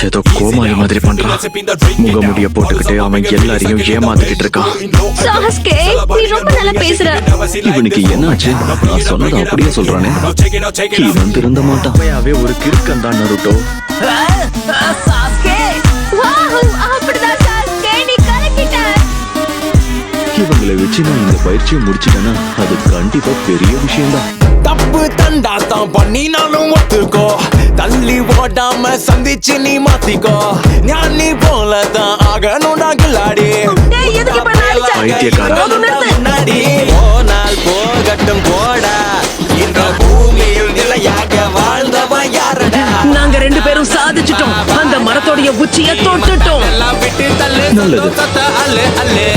ஏதோ கோமாளி மாதிரி பண்றான். முகமுடிய போட்டுக்கிட்டு அவன் எல்லாரையும் ஏமாத்திக்கிட்டு இருக்கான். சாஸ்கே, நீ ரொம்ப நல்லா பேசுற. இவனுக்கு என்னாச்சு? நான் சொன்னதை அப்படியே சொல்றானே. இவன் திருந்த மாட்டான். உண்மையாவே ஒரு கிறுக்கன் தான் நருட்டோ. சாஸ்கே, வாவ், அப்படிதான் சாஸ்கே, நீ கலக்கிட்ட. இவங்களை வச்சு நான் இந்த பயிற்சியை முடிச்சிட்டேன்னா அது கண்டிப்பா பெரிய விஷயம்தான். தப்பு தண்டாத்தான் பண்ணினாலும் ஒத்துக்கோ, தள்ளி ஓடாம சந்திச்சு நீ மாத்திக்கோ. ஞானி போலதான் ஆகணும்டா கில்லாடி. டேய், எதுக்கு இப்ப நான் அடிச்ச? பைத்தியக்காரன். முன்னாடி போனால் போகட்டும் போடா, இந்த பூமியில் நிலையாக வாழ்ந்தவன் யாரடா? நாங்க 2 பேரும் சாதிச்சிட்டோம். அந்த மரத்தோடைய உச்சியை தொட்டுட்டோம். எல்லாம் விட்டு தள்ளு, நல்லது. சந்தோஷத்தை அள்ளு அள்ளு.